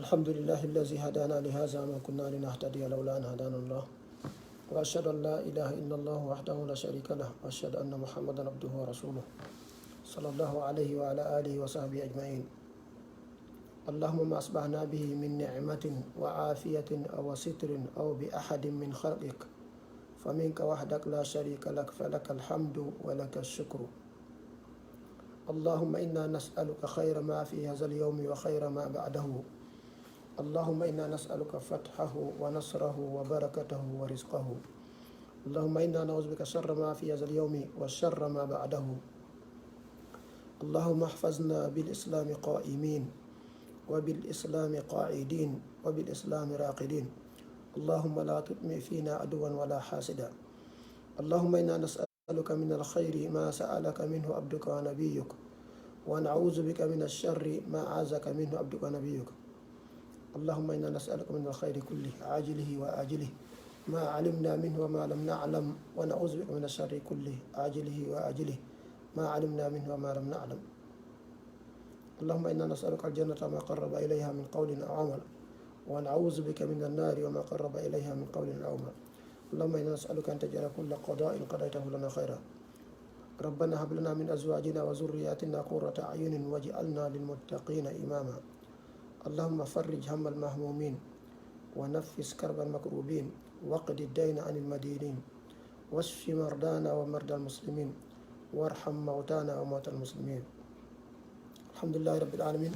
الحمد لله الذي هدانا لهذا ما كنا لنهتدي لولا أن هدانا الله وأشهد أن لا إله إلا الله وحده لا شريك له وأشهد أن محمدا عبده ورسوله صلى الله عليه وعلى آله وصحبه أجمعين. اللهم ما أصبحنا به من نعمة وعافية أو ستر أو بأحد من خلقك فمنك وحدك لا شريك لك فلك الحمد ولك الشكر. اللهم إنا نسألك خير ما في هذا اليوم وخير ما بعده. اللهم إنا نسألك فتحه ونصره وبركته ورزقه. اللهم إنا نعوذ بك شر ما في هذا اليوم وشر ما بعده. اللهم احفظنا بالإسلام قائمين وبالإسلام قاعدين وبالإسلام راقدين. اللهم لا تطمئ فينا عدوا ولا حاسدا. اللهم إنا نسألك من الخير ما سألك منه عبدك ونبيك ونعوذ بك من الشر ما عاذك منه عبدك ونبيك. اللهم إنا نسألك من الخير كله عاجله وآجله ما علمنا منه وما لم نعلم ونعوذ بك من الشر كله عاجله وآجله ما علمنا منه وما لم نعلم. اللهم إنا نسألك الجنة ما قرب إليها من قول أو عمل ونعوذ بك من النار وما قرب إليها من قول أو عمل. اللهم إنا نسألك أن تجعل كل قضاء قضيته لنا خيرا. ربنا هب لنا من أزواجنا وذرياتنا قرة أعين واجعلنا للمتقين إماما. اللهم فرج هم المهمومين ونفس كرب المكروبين واقض الدين عن المدينين واشف مرضانا ومرضى المسلمين وارحم موتانا وموتى المسلمين. الحمد لله رب العالمين.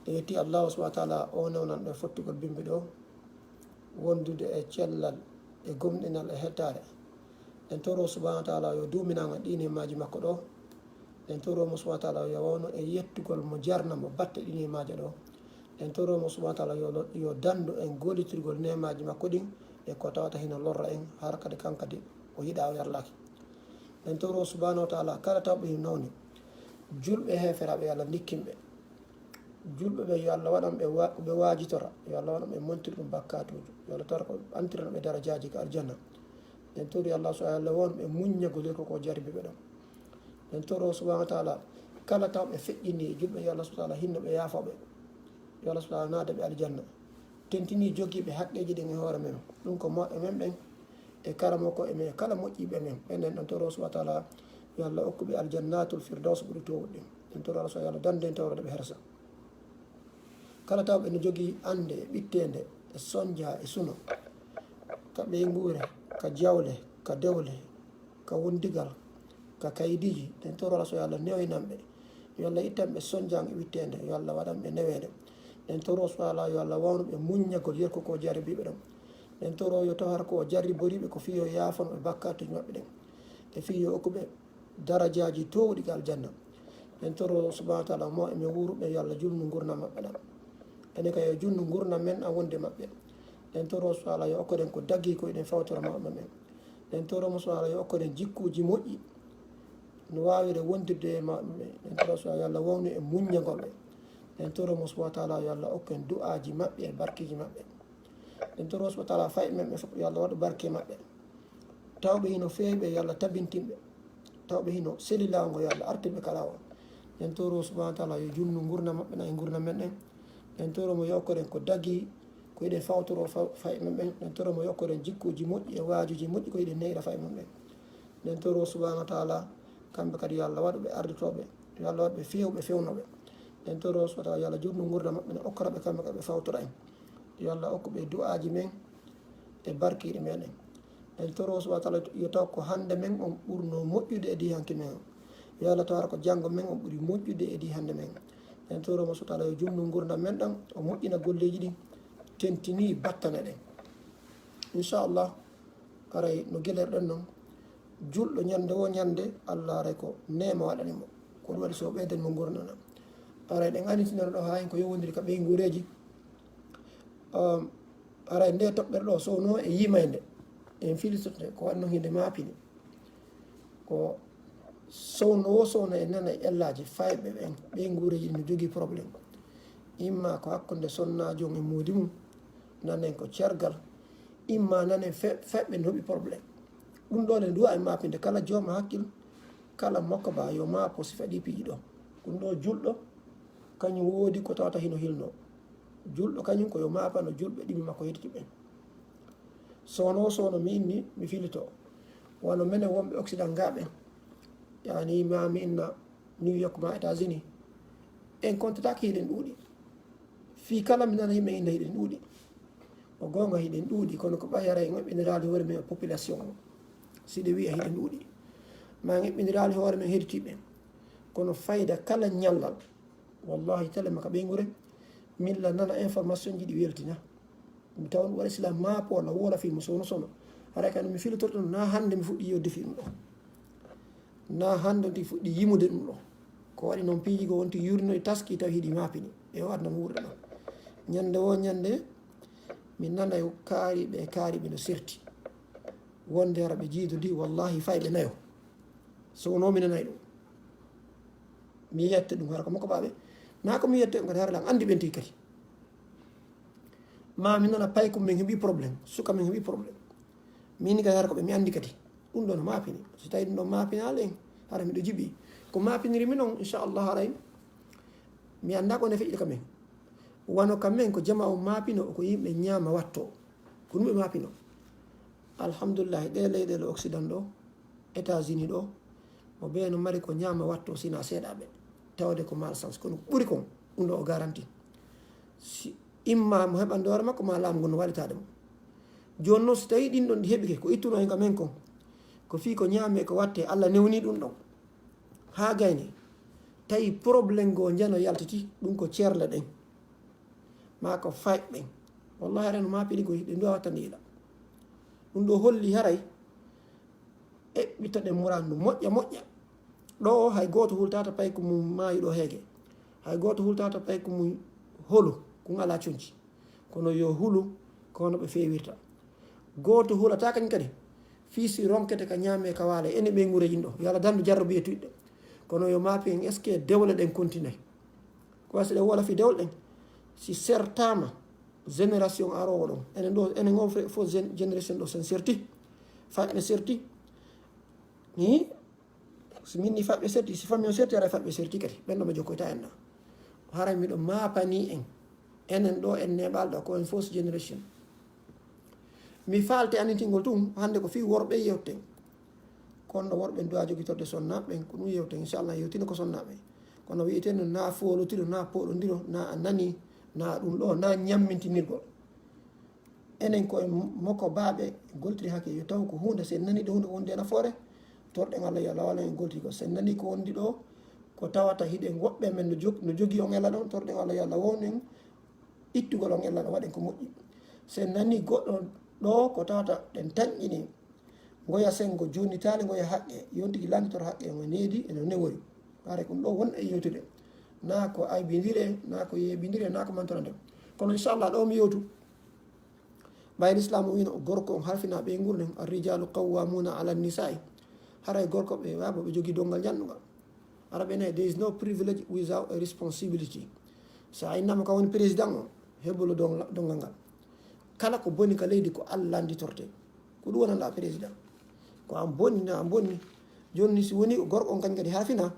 يتي الله سبحانه وتعالى أونا فتقل بمبدو وندود اتشلل gomɗinal e hettare en toro subhanahu wa taala yo duminaga ɗini maji makko ɗo en toromo subhanahu wa taala yo wawno e yettugol mo jarnamo batte ɗini maji ɗo en toromo subhanahu wa taala yo dandu en golitirgol nemaji makko ɗin e ko tawata hino lorra en har kadi kankadi o yiɗa o yarlaki. en toro subhanahu wa taala kala tawɓe hin nawni julɓe heferaɓe yo Allah dikkinɓe julɓe ɓe yo Allah waɗan ɓe wajitora yo Allah waɗan ɓe montiri ɗum bakkatuji yo Allah tawata ko antirana ɓe darajaji ka aljanna. en tori Allah subhanahu wa taala won ɓe muññagol ko jaribi ɓe ɗon. en toro subhanahu wa taala kala tawɓe feƴƴini julɓe yo Allah subhanahu wa taala hinno ɓe yaafoɓe yo Allah subhanahu wa taala naada ɓe aljanna tentini jogiiɓe haqqeji ɗin e hoore men ɗum ko moƴƴe men ɓen e karamo ko e men kala moƴƴiɓe men ɓenen en toro subhanahu wa taala yo Allah okkuɓe aljannatul firdaus ɓuri towɗi. en toro Allah subhanahu wa taala yo Allah dande en tawrede ɓe hersa. kala tawɓe no jogii ande e ɓittede e sonja e suno ka ɓeygure ka jawle ka dewle ka wondigal ka kaydiji en toro Allah so yo Allah newinanɓe yo Allah ittanɓe sonjang e ɓittede yo Allah waɗanɓe newede. en toro so Allah yo Allah wawno ɓe muññagol yerko ko jarabiɓe ɗon. en toro yo tawata ko jarriboriɓe ko fiyo yaafono ɓe bakkatuji maɓɓe ɗen e fiyo okkuɓe darajaji towɗi ka aljanna. en toro subhanahu wa taala mo emin wuruɓe yo Allah julnu gurna maɓɓe ɗam ene ka yo junnu gurna men a wonde maɓɓe. en toro so Allah yo okkoɗen ko daggi ko eɗen fawtora maɓɓe men. en toromo so Allah yo okkoɗen jikkuji moƴƴi no wawire wondirde e maɓɓe. en toro so Allah wawni e muññagolɓe. en toromo subhanahu wa taala yo Allah okken du'aji maɓɓe e barkiji maɓɓe. en toro subhanahu wa taala fay men ɓe fof yo Allah waɗu barke maɓɓe tawɓe hino feewi yo Allah tabintinɓe tawɓe hino seli lawngo yo Allah artirɓe kala o. en toro subhanahu wa taala yo junnu gurna maɓɓe na e gurna men ɗen. en toromo yokkoren ko daggi ko yiɗen fawtoro fay men ɓen. en toromo yokkoren jikkuji moƴƴi e waajuji moƴƴi ko yiɗen neyɗa fay men ɓen. en toro subhanahu wa taala kamɓe kadi yo Allah waɗu ɓe arditoɓe yo Allah waɗu ɓe fewɓe fewnoɓe. en toro subhanahu wa taala yo Allah jurnu gurna maɓɓe ne okkora ɓe kamɓe kadi ɓe fawtora en yo Allah okkuɓe du'aji men e barkiɗi meɗen. en toro subhanahu wa taala yo taw ko hande men on ɓurno moƴƴude e di hanki men yo Allah tawata ko janggo men on ɓuuri moƴƴude e di hande men. en toromo so taala yo jumnu gurdam men ɗam o moƴƴina golleji ɗin tentini battane ɗen. inchallah aray no guelerɗen noon julɗo ñande wo ñande Allah aray ko nema waɗanimo ko ɗum waɗi so ɓeyden mo gurnana aray ɗen annitinere ɗo ha hen ko yowodiri ka ɓey gureji aray nde toɓɓere ɗo sowno e yimayde en filitote ko waɗi noon hinde mapini ko sowno wo sowno e nana e ellaji fayɓe ɓen ɓey guureji no jogui probléme imma ko hakkude sonnajo e muudi mum nanen ko cergal imma nanen feɓɓe no heeɓi probléme ɗum ɗo ne duwa e mapinde kala jooma hakkil kala makko ba yo mapo si faɗi piiji ɗo ɗum ɗo julɗo kañum woodi ko tawata hino hilno julɗo kañum koyo mapano julɓe ɗimi makko hettiti ɓen sono mi inni mi filito wano minen wonɓe occident gaɓen yani mami inna New York ma États-Unis en kontataki hiɗen ɗuuɗi fi kala mi nana yimɓe inna hiɗen ɗuuɗi o gonga hiɗen ɗuuɗi kono ko ɓayara e ŋeɓɓinirali hoore men population o siɗe wiya hiɗen ɗuuɗi ma ŋeɓɓinirali hoore men hedditiɓe kono fayda kala ñallal wallahi tele maka ɓeygure milla nana information ji ɗi weltina mi tawa ɗum waɗa sila mapo walla wola film sono haray kadi mi filotorto na hande mi fuɗɗi yodde ɗum ɗo na hande ti fuɗɗi yimude ɗum ɗo ko waɗi noon piiji ko wonti yurnoy taski taw hiɗi mapini e o adna wuurɗe ɗo ñande mi nanay kaariɓe no serti wonde ara ɓe jiidodi wallahi fayɓe nayo sono mi nanay ɗum mi yette ɗum hara ko makko ɓaɓe na ko mi yette ɗum kadi hara lan andi ɓen tigi kadi ma mi nana pay ko min heeɓi probléme suka min heeɓi probléme min kadi hara ko ɓe mi andi kadi ɗum ɗo no mapini so tawi ɗum ɗon mapinali en hara miɗo jiiɓi ko mapiniri mi noon inchallah haray mi anda ko ne feƴƴi kamen wano kamen ko jama o mapino ko yimɓe ñaama watto ko ɗum ɓe mapino alhamdulillah ɗe leyɗele occident ɗo États-Unis ɗo mo ɓe no mari ko ñaama watto sina seeɗaɓe tawde ko malchance kono ɓuri kon ɗum ɗo o garanti si imma mo heɓande hoore makko ma laamu ngu no waɗitade mo joni noon so tawi ɗin ɗon ɗi heɓike ko ittuno hen kamen kon ko fi ko ñaame ko watte Allah newni ɗum ɗon ha gayne tawi probléme go jano yaltiti ɗum ko ceerle ɗen ma ko fayɓɓen wallahi haray no mapiɗi ko ɗe duwa wattande yiɗa ɗum ɗo holli haray eɓɓitoɗen murandu moƴƴa ɗo hay goto hultata pay ko mum maayi ɗo heege hay goto hultata pay ko mum holu ko ala conci kono yo hulu kono ɓe fewirta goto hulata kañ kadi fiisi ronkete ka ñaame ka waala ene ɓe ngureji ɗo yo Allah dandu jarrabu e tuɗɗe kono yo maapi en est ce que dewle ɗen continue ko wasi ɗe wola fi dewle ɗen si sertama génération arowo ɗon enen ɗo enen o fo génération ɗo sen serti faɓɓe serti ni so minni faɓɓe serti si famille o serti ara faɓɓe serti kadi ɓen ɗo ɓe jokkoyta en ɗa haray miɗo mapani en enen ɗo en neɓalɗo ko en fausse génération mi falte annitingol tum hande ko fi worɓe yewten kono worɓe duwa jogitorde sonnaɓe ko ɗum yewten inchallah yewtino ko sonnaɓe kono wiyeteno na folotiro na poɗodiro na a nani na ɗum ɗo na ñammintinirgol enen koye makko baɓe goltiri hakke yo taw ko hunde sen nani ɗo hunde wonde nafoore torɗen Allah yo lawala en goltiri ko sen nani ko wondi ɗo ko tawata hiɗen woɓɓe men no jogui on ella ɗon torɗen Allah yo Allah wownen ittugol on ella ɗo waɗen ko moƴƴi sen nani goɗɗo ɗo ko tawata ɗen taƴƴini goya sengo jonitali goya haqqe yontigi landitor haqqe no needi eno newori hare ɗum ɗo won e yewtude na ko aybidire na ko yeɓidire na ko mantorande kono inchallah ɗo mi yewtu ɓay l'islam wino gorko on harfinaɓe e gurden arrijalu qawwamuna ala nisai haray gorko ɓe wabo ɓe jogui dongal janɗugal ara ɓe nayi there is no privilege without a responsibility sa innama ka woni président o heɓolo dongal ngal kala ko boni ka leydi ko Allah landitorte ko ɗum wonanda président ko an bonni na an bonni joni si woni gorko on kañ kadi harfina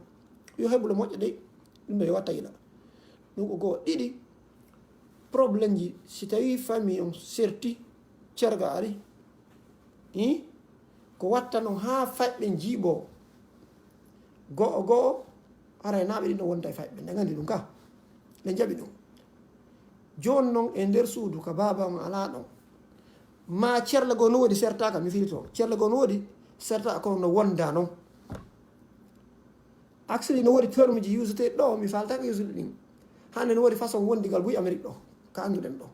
yo heɓulo moƴƴo de ɗum ɗo yo watta yiɗa ɗum ko goo ɗiɗi probléme ji si tawi famille on serti cerga ari ko watta noon ha faƴɓe jiiɓo go'o haray naɓe ɗin ɗo wonta e faƴɓe nde gandi ɗum ka ɓe jaɓi ɗum joni noon e nder suudu ka baba on ala ɗon ma cerle goo no woodi sertaka mi filito cerle goo no woodi sertaka kono no wonda noon actually no woodi terme ji usete ɗo mi faltaka usude ɗin hande no woodi façon wondigal buy Amérique ɗo ka anduɗen ɗo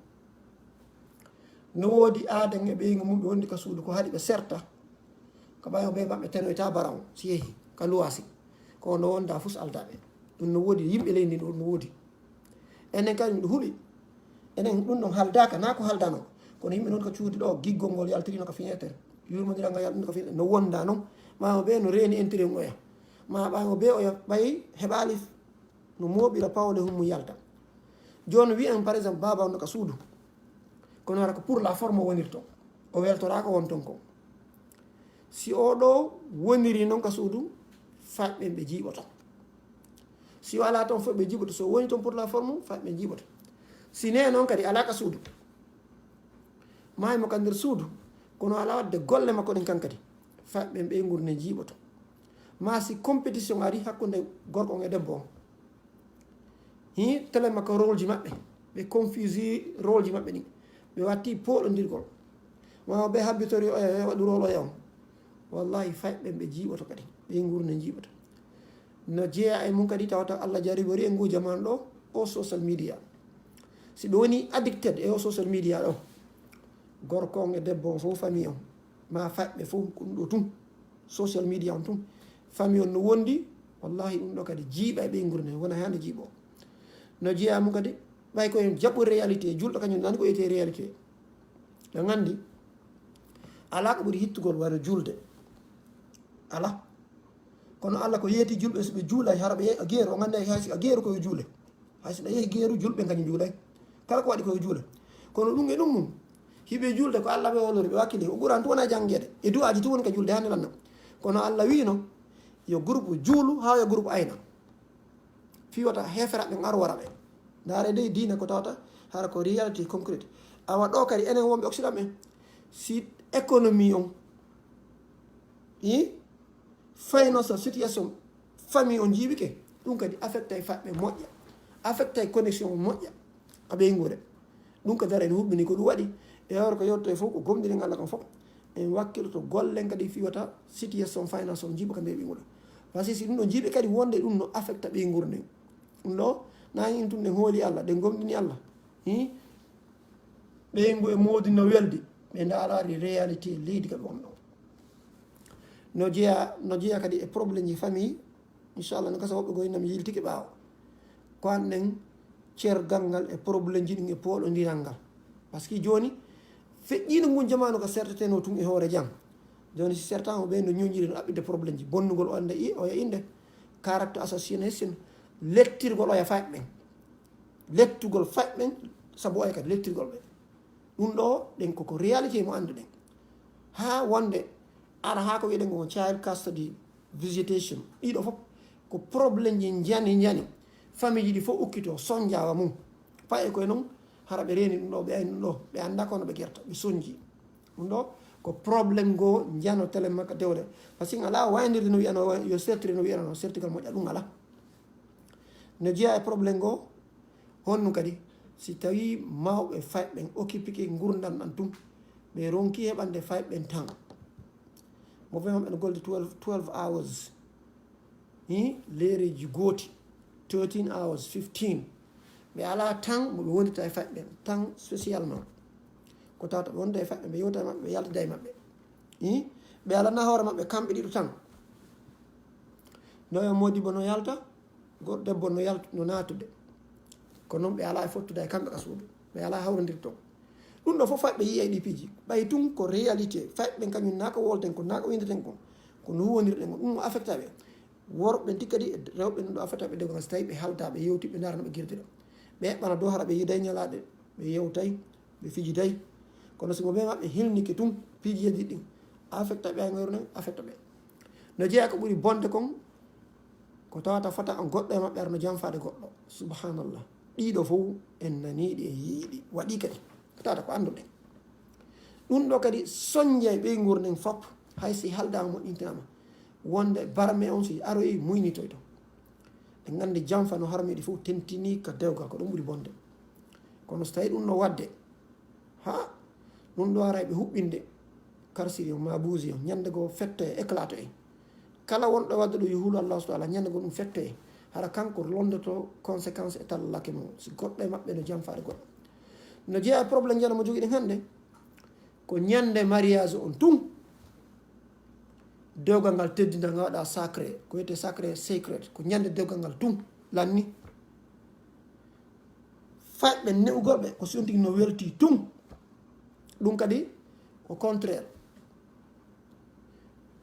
no woodi aadan e ɓeygu mum ɓe wondi ka suudu ko haɗi ɓe serta ko ɓayo ɓe maɓɓe tenoyta baran si yeehi ka luwasi ko no wonda fus aldaɓe ɗum no woodi yimɓe leydi ɗo no woodi enen kadi miɗo huuɓi enen ɗum ɗon haldaka na ko haldano kono yimɓe noon ko cuudi ɗo giggol ngol yaltirino ko finiére yurmodiral ngal yaltirino ko finiére no wonda noon ɓawo ɓe no reeni intérêt mum oya ma ɓawo ɓe oya ɓayi heɓali no mooɓira pawle hum mum yalta joni wiyen par exemple baba on ka suudu kono wara ko pour la forme o wonirto o weltoraka won ton ko si oɗo woniri noon ka suudu faɓɓen ɓe jiiɓoto si wala toon fof ɓe jiiɓoto so woni toon pour la forme faɓɓe jiiɓoto sine noon kadi alaka suudu mahimo ka nder suudu kono ala wadde golle makko ɗen kan kadi faɓɓe ɓe gurne jiiɓoto ma si compétition ari hakkude gorko on e debbo on hi tele makko rôle ji maɓɓe ɓe confuse rôle ji maɓɓe ɗin ɓe watti poɗodirgol ma ɓe habbitori o e waɗu rôle o yaw wallahi faɓɓe ɓe jiiɓoto kadi ɓe gurne jiiɓoto no jeeya e mum kadi tawata Allah jaribori e ngu jamanu ɗo o social media si ɓe woni addicted e o social media ɗo gorko on e debbo on fof famille on ma faɓɓe fof ɗum ɗo tum social media on tum famille on no wondi wallahi ɗum ɗo kadi jiiɓa e ɓe gurne wona hande jiiɓo no jeeya mum kadi ɓay koye jaɓɓu réalité julɗo kañum nani ko wiyete réalité ɓe gandi ala ko ɓuuri hittugol wano julde ala kono Allah ko yeeti julɓe so ɓe juulay hara ɓe a geeru o gandi haysi a geeru koye juule hayso ɗa yeehi geeru julɓe kañum juulay kala ko waɗi koye juule kono ɗum e ɗum mum hiɓe julde ko Allah ɓe wolori ɓe wakkili o ɓuran tu wona janguede e du'aji tu woni ka julde hande lanna kono Allah wino yo groupe juulu ha yo groupe ayna fiwata heferaɓe arwara ɓe ndaare dey diina ko tawata hara ko réalité concrète awa ɗo kadi enen wonɓe occident ɓe si économie on i finance situation famille on jiiɓike ɗum kadi affecta e faɓɓe moƴƴa affecta e connexion moƴƴa aɓe ngure ɗum ko dara en huɓɓini ko ɗum waɗi e hawre ko yetto e fof ko gomɗiren Allah kam fof en wakkilto gollen kadi fiwata situation finance on jiiɓa ka ɓe ɓinguɗo par ce que si ɗum ɗo jiiɓe kadi wonde ɗum no affecta ɓe nguru nden ɗum ɗo nani in tum ɗen hooli Allah ɗen gomɗini Allah ɓe ngu e moodi no weldi ɓe darari réalité leydi ka ɓe wonɗo no jeeya kadi e probléme ji famille inchallah no gasa woɓɓe go innami yiltiki ɓaawo ko anɗen cergal ngal e probléme ji ɗin e pooɗodiral ngal par ce que joni feƴƴino ngun jamanu ko serteteno tun e hoore jam joni si certain o ɓe no ñoñiri no ɗaɓɓide probléme ji bonnugol o ande o e inde caracte association lettirgol oya faɓɓen lettugol faɓɓen saabu oya kadi lettirgol ɓe ɗum ɗo ɗen koko réalité mo ande ɗen ha wonde ara ha ko wiyeɗen ko child custody visitation ɗiɗo fof ko probléme ji jani famille ji ɗi fof ukkito sonjawa mum paye koye noon hara ɓe reeni ɗum ɗo ɓe ayni ɗum ɗo ɓe anda kono ɓe guerta ɓe sonji ɗum ɗo ko probléme go jano télé makka dewde par ce que ala waydirde no wiyano yo sertiri no wiyano sertigal moƴƴa ɗum ala no jeeya e probléme go honɗum kadi si tawi mawɓe fayɓen occupike gurdam ɗan tum ɓe ronki heɓande fayɓen tan mo wiyama ɓen golde 12 hours leereji gooti 13 hours 15 ɓe ala tan moɓe wondita e faɓɓe tan spécialement ko tawata ɓe wonda e faɓɓe ɓe yewta e maɓɓe ɓe yaltida e maɓɓe ɓe alana hoore maɓɓe kamɓe ɗiɗo tan no e modibo no yalta goɗɗo debbo no yalta no natude ko noon ɓe ala e fottude e kamɓe ka suudu ɓe ala hawrodir toon ɗum ɗo fof faɓɓe yiya e ɗi piiji ɓay tun ko réalité faɓɓen kañum naka wolten ko naka windeten kon kono huwondirɗen kon ɗum affecta ɓe worɓe tikka ɗi rewɓe ɗum ɗo affecta ɓe degona so tawi ɓe halda ɓe yewti ɓe darano ɓe guirtira ɓe heɓɓana dow hara ɓe yiiday ñalaɗe ɓe yewtay ɓe fijiday kono simo ɓe maɓɓe hilnike tum piijiyeji ɗin affecta ɓe aygoyru nen affecta ɓe no jeeya ko ɓuuri bonde kon ko tawata fota an goɗɗo e maɓɓe ara no janfade goɗɗo subhanallah ɗiɗo fof en naniɗi e yiiɗi waɗi kadi ko tawata ko anduɗen ɗum ɗo kadi soñjay ɓe gurnen fop haysi haldama moƴƴintinama wonde barme on si aroyi muynitoy to ɓe gandi janfa no harmiɗi fof tentini ka dewgal ko ɗum ɓuuri bonde kono so tawi ɗum no wadde ha ɗum ɗo ara ɓe huɓɓinde karsiri o ma buusi o ñande goo fetto e éclato en kala wonɗo wadde ɗo yo huulu Allah subhanahu wa ta'ala ñande goo ɗum fetto e hara kanko londoto conséquence e tallake mum si goɗɗo e maɓɓe no janfade goɗɗo no jeeya probléme jana mo joguiɗen hannde ko ñande mariage on tum dewgal ngal teddinal ngal waɗa sacré ko wiyete sacré sacred ko ñande dewgal ngal tum lanni faɓɓe ne'ugolɓe ko sontigi no welti tum ɗum kadi au contraire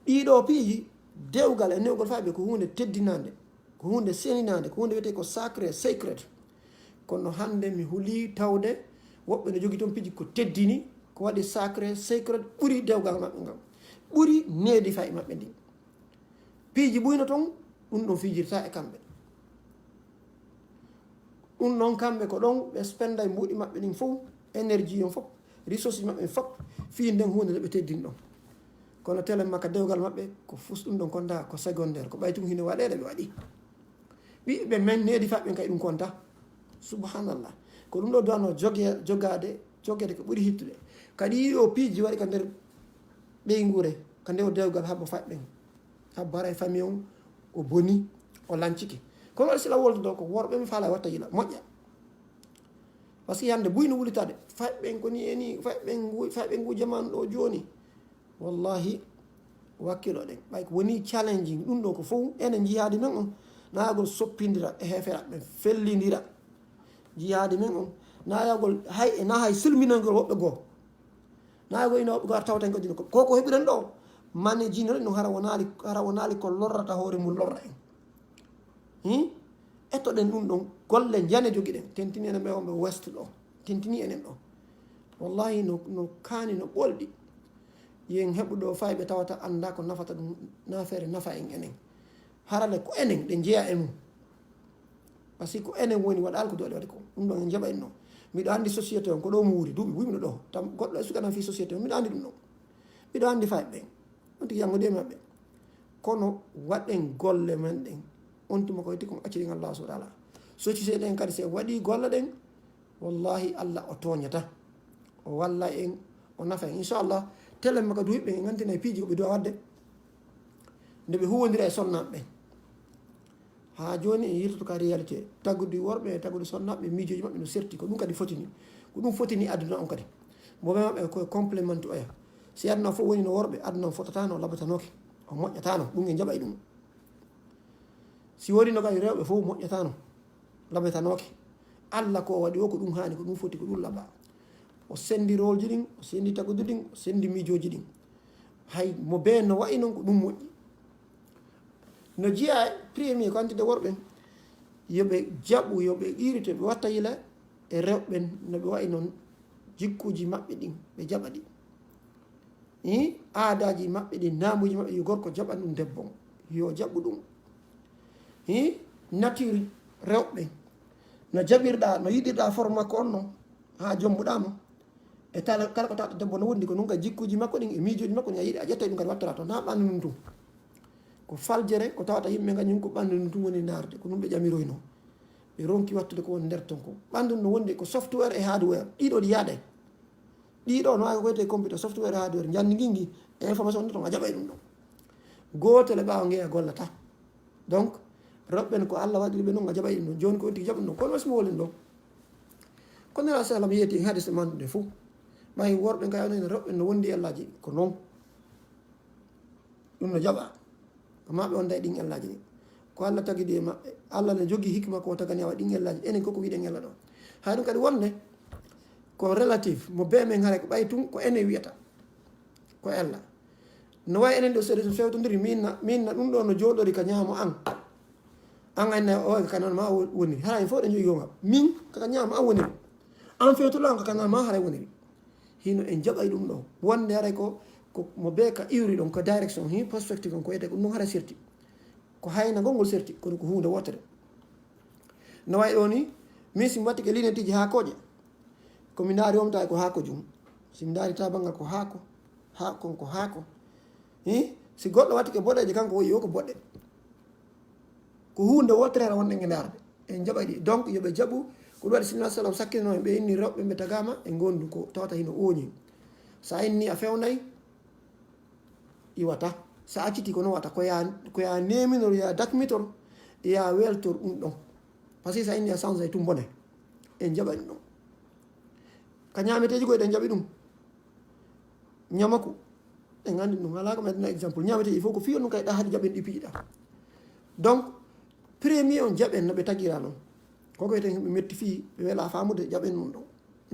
ɗiɗo piiji dewgal e newgol faɓe ko hunde teddinande ko hunde seninade ko hunde wiyete ko sacré sacred kono hande mi huuli tawde woɓɓe no jogui toon piiji ko teddini ko waɗi sacré sacred ɓuuri dewgal maɓɓe ngam ɓuuri needi fayi maɓɓe ndi piiji ɓuyno toon ɗum ɗon fijirta e kamɓe ɗum noon kamɓe ko ɗon ɓe spenda e mbuɗi maɓɓe ɗin fof énergie on fof ressource maɓɓe fof fi nden hunde nde ɓe teddin ɗon kono tele makka dewgal maɓɓe ko fus ɗum ɗon konta ko secondaire ko ɓaytum hino waɗede ɓe waɗi ɓiɓɓe men needi faɓɓen kay ɗum konta subhanallah ko ɗum ɗo duwano jogade ko ɓuri hittude kadi yiɗo piiji waɗi ka nder ɓeygure ka ndew dewgal habbo faɓɓen habbo hara e famille on o boni o lanciki kono waɗi sila wolde ɗo ko worɓe mi faala watta yila moƴƴa par ce que hande buyno wulitade faɓɓen koni eni faɓɓen ngu jamanu ɗo joni wallahi wakkilo ɗen ɓay ko woni challenging ɗum ɗo ko fof enen jihadi men on nayagol soppidira e heferaɓe fellidira jihadi men on nayagol hay silminogol woɓɓe goo nayagol ina woɓɓe goo ar tawta en godino koko heɓiren ɗo mane jino ɗum hara wonali ko lorrata hoore mum lorra en ettoɗen ɗum ɗon golle jane jogui ɗen tentini enen ɓe wonɓe west ɗo tentini enen ɗo wallahi no kaani no ɓolɗi yen heɓuɗo fayɓe tawata anda ko nafata ɗum nafere nafa en enen harale ko enen ɗe jeeya e mum par ce que ko enen woni waɗa alko doole waɗi ko ɗum ɗon en jaɓa en ɗon miɗo andi société on ko ɗo muuri duuɓi wuymiɗo ɗo tam goɗɗo e sukanan fi société on miɗo andi ɗum ɗon miɗo andi fayɓe ɓen on tigi yango ɗemi maɓɓe kono waɗen golle men ɗen on tuma ko yetti kon acciri Allah subhanahu wa ta'ala société ɗen kadi se waɗi golle ɗen wallahi Allah o toñata o walla en o nafa en inchallah tele makka du yiɓɓe gantina e piiji ko ɓe duwa wadde nde ɓe huwodira e sonnaɓe ɓen ha joni en yirtoto ka réalité taggude worɓe e taggude sonnaɓe miijoji maɓɓe no serti ko ɗum kadi fotini ko ɗum fotini aduna on kadi boɓe maɓɓe koye complémente oya si aduna fof woni no worɓe aduna on fotatano labatanoke o moƴƴatano ɗum e jaɓa e ɗum si woni no kadi rewɓe fof moƴƴatano labatanoke Allah ko waɗi o ko ɗum hani ko ɗum foti ko ɗum laaɓa o sendi rôle ji ɗin o sendi taggude ɗin o sendi miijoji ɗin hay mo be no wayi noon ko ɗum moƴƴi no jiya premier ko antide worɓen yoɓe jaɓu yoɓe irite ɓe watta yila e rewɓen no ɓe wayi noon jikkuji maɓɓe ɗin ɓe jaɓa ɗi aadaji maɓɓe ɗin namuji maɓɓe yo gorko jaɓan ɗum debbo yo jaɓu ɗum nature rewɓe no jaɓirɗa no yiɗirɗa forme makko on noon ha jombuɗamo e kala ko tawata debbo no wondi ko ɗum ka jikkuji makko ɗin e miijoji makko ɗin a yiɗi a ƴetta ɗum kadi wattata toon ha ɓandu ɗum tum ko faljere ko tawata yimɓe gañum ko ɓandu ɗum tum woni narde ko ɗum ɓe ƴamiroyno ɓe ronki wattude ko woni nder ton ko ɓandu no wondi ko software e hardware ɗiɗo ɗi yaade ɗiɗo no wawi ko wiyete computer software e hardware jandi gui information ɗi ton a jaɓa e ɗum ɗon gotele ɓawa ngeya gollata donc rewɓen ko Allah waɗiri ɓe noon a jaɓa e ɗum ɗon joni ko on tigui jaɓa ɗum ɗon kono wasimo wolen ɗon kono nela sallam yeeti en hadise mandude fo ɓay worɓe gayano rewɓe no wondi ellaji ko noon ɗum no jaɓa ko maɓe wonda e ɗin ellaji ɗi ko Allah tagidi e maɓɓe Allah ne jogui hikma ko tagani awa ɗin ellaji enen koko wiɗen ella ɗo hay ɗum kadi wonde ko relative mo be men haare ko ɓay tum ko enen wiyata ko ella no wawi enen ɗo seeɗa so fewtodiri minna ɗum ɗo no joɗori ka ñaamo an anne o kanan ma woniri hara en fof ɗe jogi gonga min kaka ñaama an woniri an fewtolo an kakanan ma haray woniri hino en jaɓay ɗum ɗo wonde haray ko mo be ka iwri ɗon ko direction perspective on ko wiyete ko ɗum hara serti ko hayna gongol serti kono ko hunde wotere no wayi ɗo ni min simi watti ke linetiji haakoje komi daari omta ko haako jum simi daari ta banggal ko haako ko haako si goɗɗo watti ke boɗeje kanko woyi yo ko boɗɗe ko hunde wotere hara wonɗe darde en jaɓay ɗi donc yoɓe jaɓu ko ɗum waɗi sinna sallam sakkino ɓe inni rewɓe ɓe tagama e gondu ko tawata hino ooñi sa inni a fewnayi iwata sa acciti ko noon wata ko ya neminor ya dakmitor ya weltor ɗum ɗon par ce que sa inni a change tum bone en jaɓa ɗum ɗon ka ñameteji koye ɗen jaɓi ɗum ñamaku en andi ɗum ala ko meɗena exemple ñameteji fof ko fiyo ɗum kay ɗa haade jaɓen ɗi piiɗa donc premier on jaɓen no ɓe tagira noon koko wiyeten ɓe metti fi ɓe wela famude jaɓen ɗum ɗon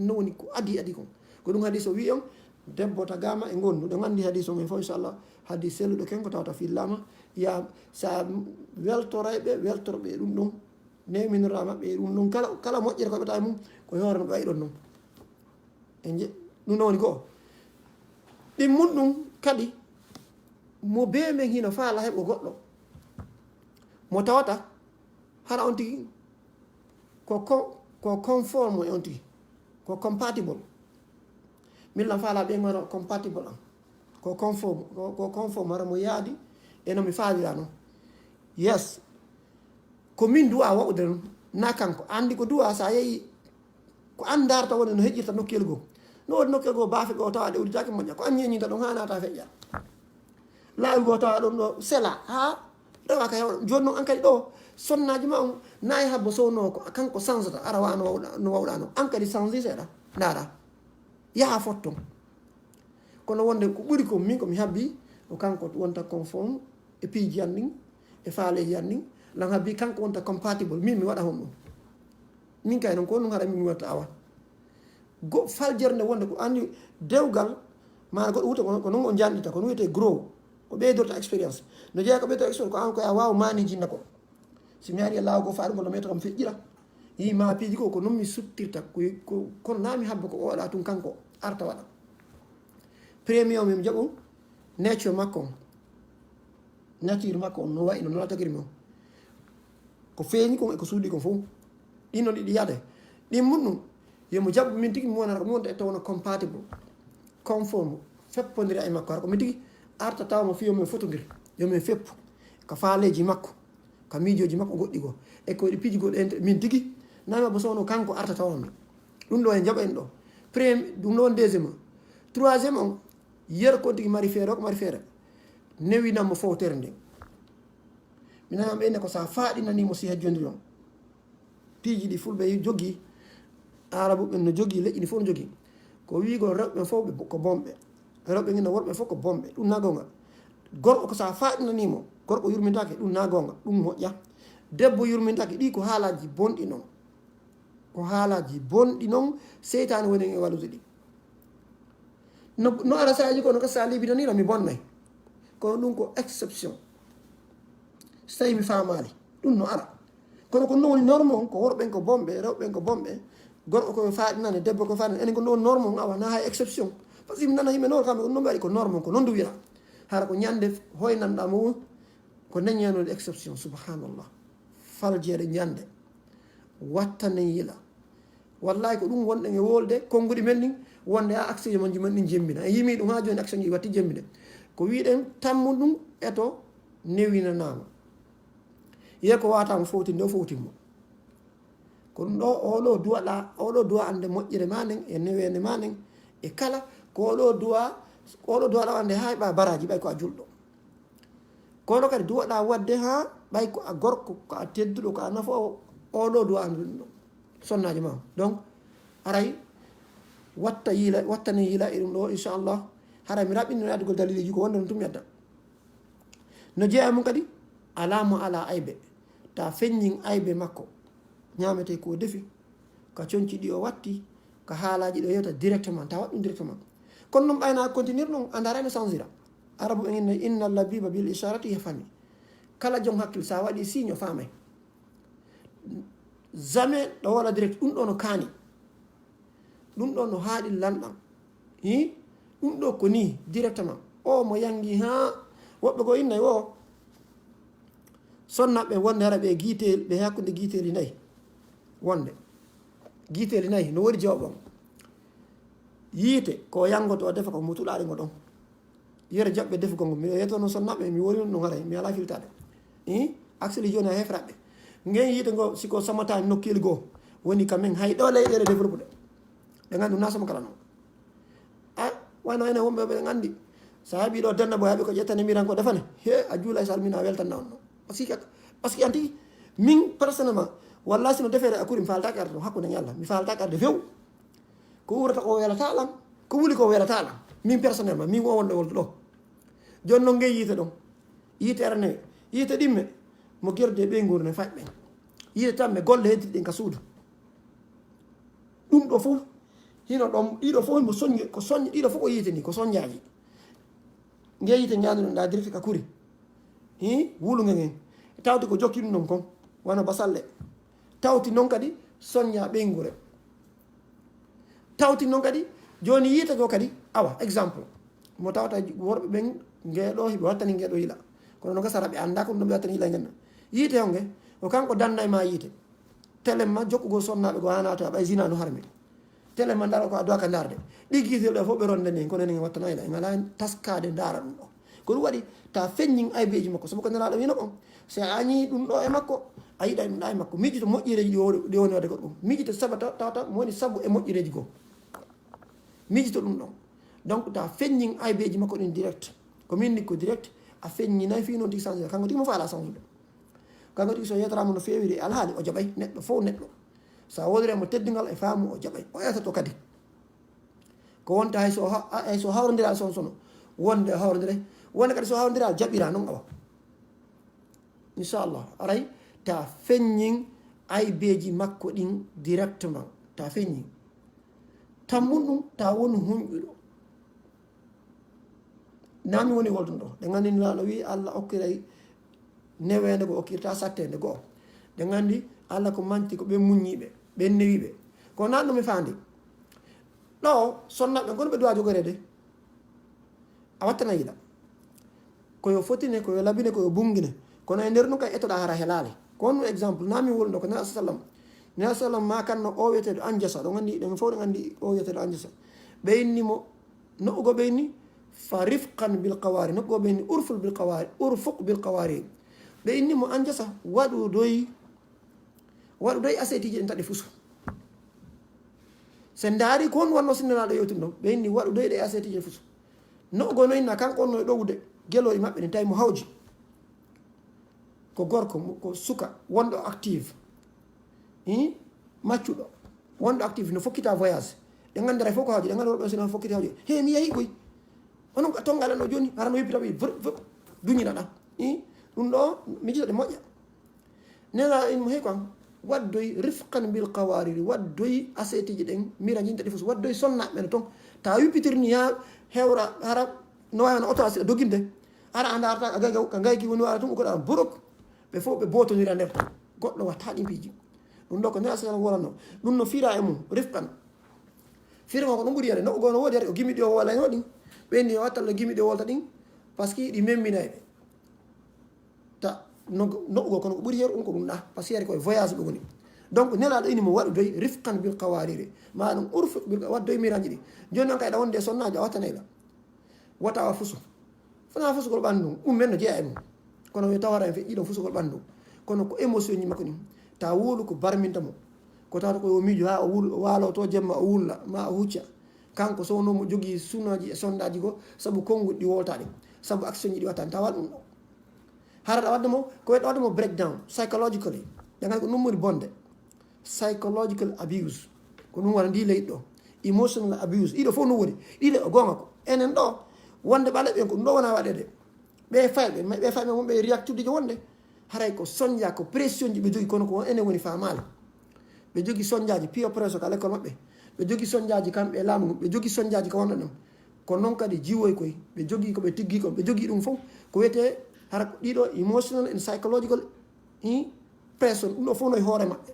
ɗum woni ko adi kon ko ɗum hadis o wi on debbo tagama e gondu ɗon andi hadis on e fof inchallah hadis selluɗo ken ko tawata fillama ya sa weltorayɓe weltorɓe ɗum ɗon neminorra maɓɓe ɗum ɗon kala moƴƴere koɓeta e mum ko hoore no ɓe wayi ɗon noon ɗum ɗon woni goo ɗimmun ɗum kadi mo be men hino faala heɓo goɗɗo mo tawata hara on tigi ko conforme e on tigi ko compatible min lam faala ɓe gono compatible an ko conforme hara mo yaadi eno mi faalira noon yes ko min duwa waɗude noon na kanko andi ko duwa sa yeehi ko an darta woni no heƴƴirta nokkel goo no wodi nokkel goo baafe goo tawa ɗe uditaki moƴƴa ko an ñeñinta ɗum ha nata feƴƴa laawi goo tawa ɗum ɗo sela ha rewa ka hewa joni noon an kadi ɗo sonnaji ma on nayi habbo sowno ko kanko changeta ara wa no wawɗa no an kadi change seeɗa dara yaha fotton kono wonde ko ɓuri ko min komi habbi o kanko wonta conforme e piiji yan ɗin e faaleji yan ɗin lan habbi kanko wonta compatible min mi waɗa hon ɗum min kay noon ko ɗum haɗa min watta awa faljere nde wonde ko andi dewgal mana goɗɗo wuta ko noon o janɗita ko no wiyete gros ko ɓeydorta expérience no jeeya ko ɓeydorta expérience ko an koya wawa manijinna ko si mi ari e laawa go fa ɗum no meta kam feƴƴira yi ma piiji ko noon mi suttirta kono nami habba ko oɗa tun kanko arta waɗa premier o mimi jaɓo nature makko on nature makko on no wayi no tagiri mi on ko feeñi kon eko suuɗi kon fof ɗinno ɗiɗi yade ɗin muɗɗum yomo jaɓɓo min tigui mi wonata ko mi wonta e tawno compatible conforme feppodira e makko hara ko min tigui arta tawmo fi yomin fotodir yomin feppu ko faaleji makko ko miijoji makko goɗɗi goo e ko ɗi piiji goɗɗo min tigui nami bo sowno kanko arta tawami ɗum ɗo en jaɓa en ɗo premier ɗum ɗo on deuxiéme troisiéme on yiyata kon tigui mari feere o ko mari feere newinanmo fowtere nde minanam ɓenne ko sa faaɗinanimo si hejjodiri on piiji ɗi fulɓe jogui arabu ɓen no jogui leƴƴi ɗi fof no jogui ko wiigol rewɓe fof ko bomɓe rewɓe gina worɓe fof ko bomɓe ɗum na gonga gorko ko sa faaɗinanimo gorko yurmintake ɗum na gonga ɗum moƴƴa debbo yurmintake ɗi ko haalaji bonɗi noon ko haalaji bonɗi noon seytane woni e wallude ɗi no ara saji ko no ko sa libinanira mi bonnay kono ɗum ko exception so tawi mi famali ɗum no ara kono ko ɗum woni norme on ko worɓen ko bomɓe rewɓen ko bomɓe gorko ko faaɗinane debbo ko faaɗinane enen ko ɗum norme on awa na hay exception par ce que mi nana yimɓe noon kamɓe ko ɗum waɗi ko norme on ko noon duwira hara ko ñande hoynanɗa mo ko neññanode exception subhanallah faljede ñande wattane yiila wallahi ko ɗum wonɗen e wolde konnguɗi men ɗin wonde ha action ji manji men ɗin jembina e yimi ɗum ha joni action ji watti jembine ko wiɗen tammu ɗum eto newinanama yiye ko watamo fowtinde o fowtinmo ko ɗum ɗo oɗo duwa ande moƴƴere manen e newende manen e kala ko oɗo duwa ɗo ande ha ɓa baraji ɓay ko a julɗo kono kadi duwaɗa wadde ha ɓay ko a gorko ko a tedduɗo ko a nafo oɗo duwa ande ɗum ɗo sonnaji ma donc aray wattane yiila e ɗum ɗo inchallah haray mi raɓɓinno yaadugol daliliji ko wonde no tum yadda no jeeya mum kadi alamo ala aybe ta feññin aybe makko ñamete ko defi ka conci ɗi o watti ka haalaji ɗo yewta directement ta waɗɗum directement kono noon ɓayna continuer ɗum andarano changer arabu ɓe inna inna labiba bil isharati yafami kala joom hakkille sa waɗi signe o famay jamais ɗo waɗa direct ɗum ɗo no kaani ɗum ɗo no haaɗi lanɗam i ɗum ɗo ko ni directement o mo yangi ha woɓɓe ko innayi o sonnaɓe wonde hara ɓe guitel ɓe hakkude guiteli nayyi wonde guiteli nayyi no woni jawɓon yiite ko yangoto defa ko mutuɗaɗe ngo ɗon yere jaɓɓe defugol ngo mi yetono sonnaɓe mi woni no haray mi ala filtade i axeli joni a hefraɓe nguen yiite ngo siko samatani nokkeli goo woni kamen hay ɗo leyɗele développe ɗe ɓe gandi ɗum na sama kala noon a wayno enen wonɓe ɓe gandi sa heeɓi ɗo denna bo heeɓi ko ƴettane miran ko defane he a juula e salmina a weltanna on noon par ce que anti min personnellement walla sino defere akuri mi faltaki arde ɗo hakkude ñalla mi faltaki arde few ko wurata ko welata lam ko wuli ko welata lam min personnellement min o wonɗo wolde ɗo joni noon ngey yiite ɗon yiite arane yiite ɗimme mo guerde ɓe gurne faƴɓe yiite tamme golle heddiɗi ɗin ka suudu ɗum ɗo fof hino ɗon ɗiɗo fof mo soñi ko soñi ɗiɗo fof ko yiite ni ko soñaji ngey yiite ñanuɗon ɗa dirti ka kuri hi wuluge ngen tawti ko jokki ɗum ɗon kon wona basalle tawti noon kadi soñña ɓeygure tawti noon kadi joni yiite go kadi awa exemple mo tawata worɓe ɓen ngeɗo ɓe wattani ngeɗo yila kono no gasara ɓe anda ko ɗum ɓe wattani yila genna yiite honge o kanko danna e ma yiite telema jokkugo sonnaɓe go hanato aɓay zina no harmi telema dara ko a doka darde ɗi kiitel ɗo fof ɓe ronde ni kono enen wattanayla en ala taskade dara ɗum ɗo ko ɗum waɗi ta feññin aybeji makko sobo ko nelaɗo wino on so a añi ɗum ɗo e makko a yiɗa ɗum ɗa e makko miijito moƴƴireji ɗi woni wadde goɗɗum miijito saba tawata mo woni sabu e moƴƴireji goo miijito ɗum ɗon donc ta feññin aybeji makko ɗin direct ko min ni ko direct a feññinayi fi noon tigi changé kanko tigi mo faala changeude kanko tigi so yetarama no fewiri alhaali o jaɓay neɗɗo fof neɗɗo sa wodoremo teddugal e faamu o jaɓay o etato kadi ko wonta hay so hawrodira son sono wonde hawrodira wonde kadi so hawrodira jaɓira noon awa inchallah aray ta feññin aybeji makko ɗin directement ta feññin tammun ɗum ta woni hunƴuɗo nami woni woldun ɗo ɗe gandi laɗo wi allah okkiray newede go okkirta sattede goo ɗe gandi allah ko manti ko ɓe muññiɓe ɓe newiɓe ko nan ɗumi fandi ɗo sonnaɓe gonɓe duwa jogorede a wattana yiɗa koyo fotine koyo labine koyo bungine kono e nder ɗum kay etoɗa hara helale ko wonno exemple nami wolɗo ko nabi sallam nabi sallam ma kanno o wiyeteɗo anjasa ɗo gandi ɗen fof ɗe gandi o wiyeteɗo anjasa ɓeyinnimo noɓugo ɓeyni fa rifqan bil qawari noɓugo ɓeyni urfuq bil qawari ɓeynnimo anjasa waɗu doy asetiji ɗen taɗi fusu se daari ko on wonno sinnenaɗo yewtude ɗon ɓeyni waɗu doy ɗe asetiji fusu noɓugo noyinna kanko onno e ɗowde geloɗi maɓɓe ɗin tawi mo hawji ko gorko ko suka wonɗo active maccuɗo wonɗo active no fokkita voyage ɗe gandira fof ko hawji ɗe gandi woɓɓe sino fokkita hawji he mi yeehi koy onon ko tongal ɗo joni harano yeppita ɓe duñinaɗa ɗum ɗo mijitoɗe moƴƴa nela inmo hey kon waddoy rifqan bil qawariri waddoy asetiji ɗen mira jintaɗi fof waddoy sonnaɓe no toon ta yuppitirni ha hewra hara no wawi no auto asiɗa doginde ara a darta ka gayki woni wara tum koɗa borok ɓe fof ɓe botonira nder ton goɗɗo watta ɗin piiji ɗum ɗo ko nela sal wolanno ɗum no fira e mum rifqan firma ko ɗum ɓuuri yade noɓo gono woodi yade o gimiɗi o wala no ɗin ɓenni o wattalla gimiɗi o wolta ɗin par ce que ɗi memminayɓe ta noɓugo kono ko ɓuuri yeru ɗum ko ɗum ɗa par ce que yari koye voyage ɓe goni donc nelaɗo ini mo waɗu doy rifqan bil qawariri maɗum urfu wat doy miraji ɗi joni noon kayɗa wonde sonnaji a wattanayɗa wata wa fusu fana fusugol ɓandu ɗum men no jeeya e mum kono wi tawara en feƴƴiɗon fusugol ɓandu kono ko émotion ñi makko ɗin ta wuulu ko barminta mo ko tawata koyo miijo ha o waalo to jemma o wulla ma o hucca kanko sowno mo jogui sunoji e sondaji go saabu konguɗi ɗi wolta ɗi saabu action ji ɗi wattani tawa ɗum ɗo haraɗa wadde mo ko weɗa wadde mo breakdown psychologically ɗe gandi ko ɗum woni bonde psychological abuse ko ɗum wona ndi leyɗi ɗo emotional abuse ɗiɗo fof no woni ɗiɗo o gonga ko enen ɗo wonde ɓaale ɓen ko ɗum ɗo wona waɗede ɓe fayɓe wonɓe réactude jo wonde haray ko soñdia ko pression ji ɓe jogui kono ko enen woni famale ɓe jogui soñdiaji peer pressure ka l'école maɓɓe ɓe jogui soñdiaji kamɓe laamu ngu ɓe jogui soñdiaji ko wonɗo ɗon kono noon kadi jiwoy koye ɓe jogui koɓe tigui kon ɓe jogui ɗum fof ko wiyete hara ɗiɗo emotional and psychological pression ɗum ɗo fof no e hoore maɓɓe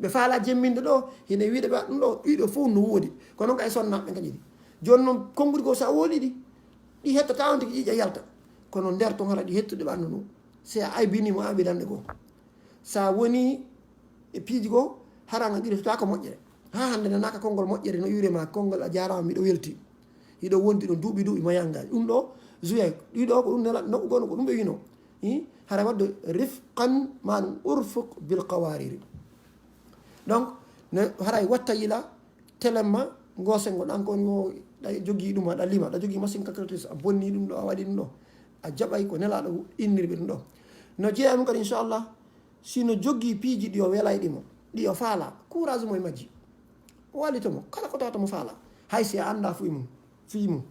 ɓe faala jemminde ɗo hine wiide ɓe ɗum ɗo ɗiɗo fof no woodi kono noon kay sonnaɓe kadi ɗi joni noon konngudi ko sa wooli ɗi hettata on tigui ƴiƴa yalta kono nder toon hara ɗi hettude ɓandu ɗum si a aybinimo aɓidande goo sa woni e piiji goo haraga ɗiɗotata ko moƴƴere ha hande nanaka konngol moƴƴere no wiurema konngol a jarama miɗo welti hiɗo wondi ɗon duuɓi mayangaji ɗum ɗo joué ɗiɗo ko ɗum nela noɓu gono ko ɗum ɓe wino hara wadde rifqan maɗum urfuq bil qawariri donc ne haray watta yila téléma gosengo ɗan kon yo ɗa jogui ɗum aɗa lima aɗa jogui machine calculatrice a bonni ɗum ɗo a waɗi ɗum ɗo a jaɓay ko nelaɗo innirɓe ɗum ɗo no jeeya ɗum kadi inchallah sino jogui piiji ɗi o welayɗimo ɗi o faala courage mo e majji o wallitomo kala ko tawata mo faala hay si a anda fuyi mum fii mum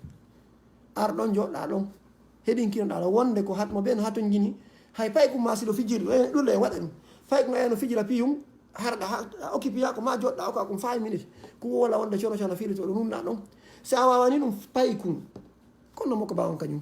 ar ɗon joɗɗa ɗon heɗinkinoɗa ɗo wonde ko hatmo ɓen ha ton jini hay pay ko ma siɗo fijiri ɗulle e waɗa ɗum fay ko eno fijira piyum harɗa ha occupé ya ko ma joɗɗa o ka kum 5 minutes ko wola wonde cono fiilito ɗo numna ɗon si a wawani ɗum payi kum kono makko bawon kañum